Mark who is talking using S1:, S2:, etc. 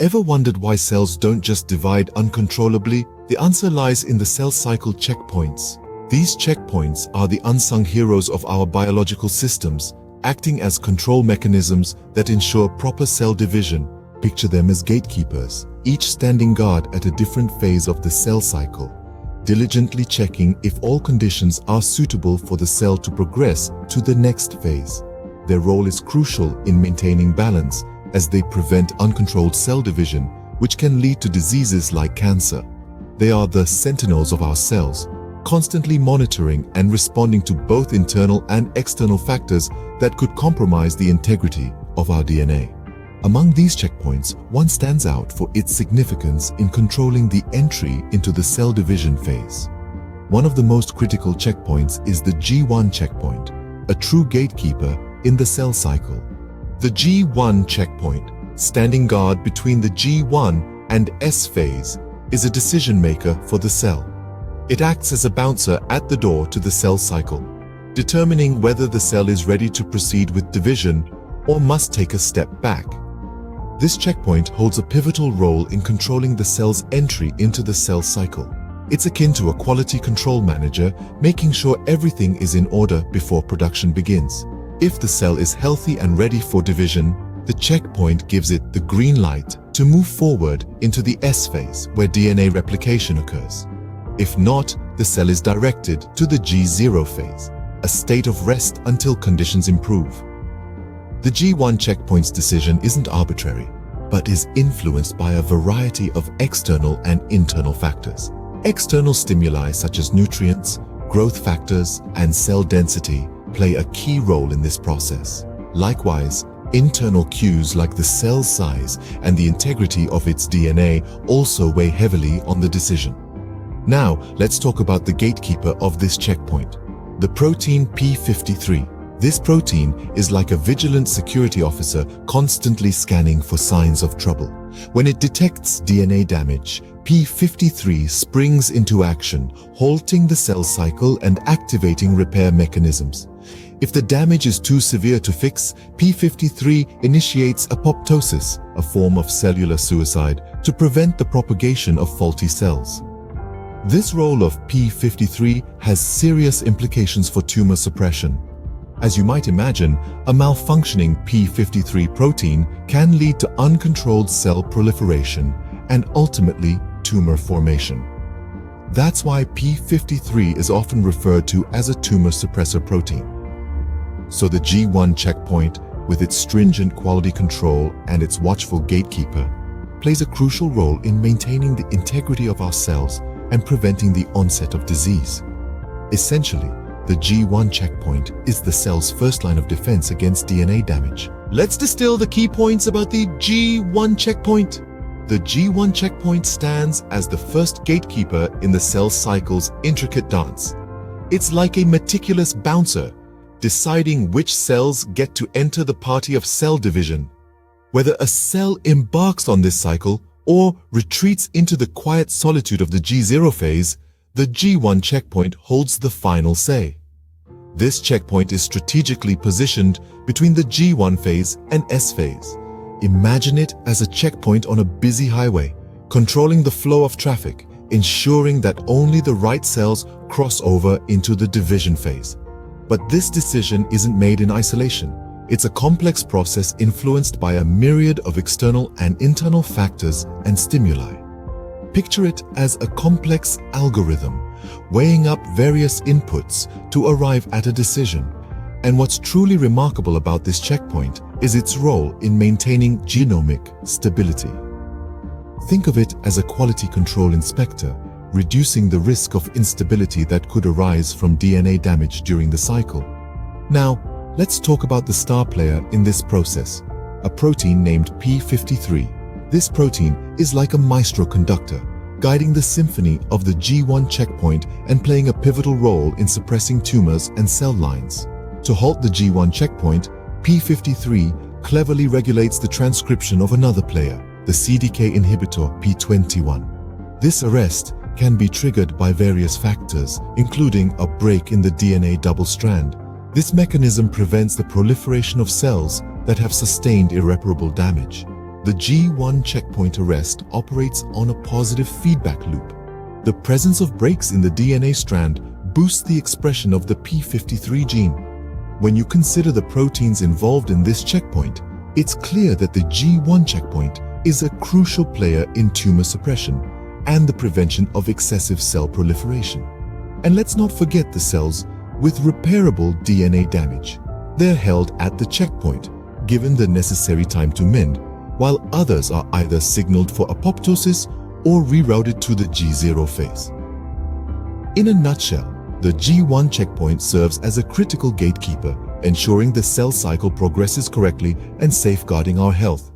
S1: Ever wondered why cells don't just divide uncontrollably? The answer lies in the cell cycle checkpoints. These checkpoints are the unsung heroes of our biological systems, acting as control mechanisms that ensure proper cell division. Picture them as gatekeepers, each standing guard at a different phase of the cell cycle, diligently checking if all conditions are suitable for the cell to progress to the next phase. Their role is crucial in maintaining balance as they prevent uncontrolled cell division, which can lead to diseases like cancer. They are the sentinels of our cells, constantly monitoring and responding to both internal and external factors that could compromise the integrity of our DNA. Among these checkpoints, one stands out for its significance in controlling the entry into the cell division phase. One of the most critical checkpoints is the G1 checkpoint, a true gatekeeper in the cell cycle. The G1 checkpoint, standing guard between the G1 and S phase, is a decision maker for the cell. It acts as a bouncer at the door to the cell cycle, determining whether the cell is ready to proceed with division or must take a step back. This checkpoint holds a pivotal role in controlling the cell's entry into the cell cycle. It's akin to a quality control manager, making sure everything is in order before production begins. If the cell is healthy and ready for division, the checkpoint gives it the green light to move forward into the S phase, where DNA replication occurs. If not, the cell is directed to the G0 phase, a state of rest until conditions improve. The G1 checkpoint's decision isn't arbitrary, but is influenced by a variety of external and internal factors. External stimuli such as nutrients, growth factors, and cell density play a key role in this process. Likewise, internal cues like the cell size and the integrity of its DNA also weigh heavily on the decision. Now, let's talk about the gatekeeper of this checkpoint, the protein P53. This protein is like a vigilant security officer constantly scanning for signs of trouble. When it detects DNA damage, P53 springs into action, halting the cell cycle and activating repair mechanisms. If the damage is too severe to fix, P53 initiates apoptosis, a form of cellular suicide, to prevent the propagation of faulty cells. This role of P53 has serious implications for tumor suppression. As you might imagine, a malfunctioning P53 protein can lead to uncontrolled cell proliferation and ultimately tumor formation. That's why P53 is often referred to as a tumor suppressor protein. So the G1 checkpoint, with its stringent quality control and its watchful gatekeeper, plays a crucial role in maintaining the integrity of our cells and preventing the onset of disease. Essentially, the G1 checkpoint is the cell's first line of defense against DNA damage. Let's distill the key points about the G1 checkpoint. The G1 checkpoint stands as the first gatekeeper in the cell cycle's intricate dance. It's like a meticulous bouncer, deciding which cells get to enter the party of cell division. Whether a cell embarks on this cycle or retreats into the quiet solitude of the G0 phase, the G1 checkpoint holds the final say. This checkpoint is strategically positioned between the G1 phase and S phase. Imagine it as a checkpoint on a busy highway, controlling the flow of traffic, ensuring that only the right cells cross over into the division phase. But this decision isn't made in isolation. It's a complex process influenced by a myriad of external and internal factors and stimuli. Picture it as a complex algorithm, weighing up various inputs to arrive at a decision. And what's truly remarkable about this checkpoint is its role in maintaining genomic stability. Think of it as a quality control inspector, reducing the risk of instability that could arise from DNA damage during the cycle. Now, let's talk about the star player in this process, a protein named P53. This protein is like a maestro conductor, guiding the symphony of the G1 checkpoint and playing a pivotal role in suppressing tumors and cell lines. To halt the G1 checkpoint, P53 cleverly regulates the transcription of another player, the CDK inhibitor P21. This arrest can be triggered by various factors, including a break in the DNA double strand. This mechanism prevents the proliferation of cells that have sustained irreparable damage. The G1 checkpoint arrest operates on a positive feedback loop. The presence of breaks in the DNA strand boosts the expression of the p53 gene. When you consider the proteins involved in this checkpoint, it's clear that the G1 checkpoint is a crucial player in tumor suppression and the prevention of excessive cell proliferation. And let's not forget the cells with repairable DNA damage. They're held at the checkpoint, given the necessary time to mend, while others are either signaled for apoptosis or rerouted to the G0 phase. In a nutshell, the G1 checkpoint serves as a critical gatekeeper, ensuring the cell cycle progresses correctly and safeguarding our health.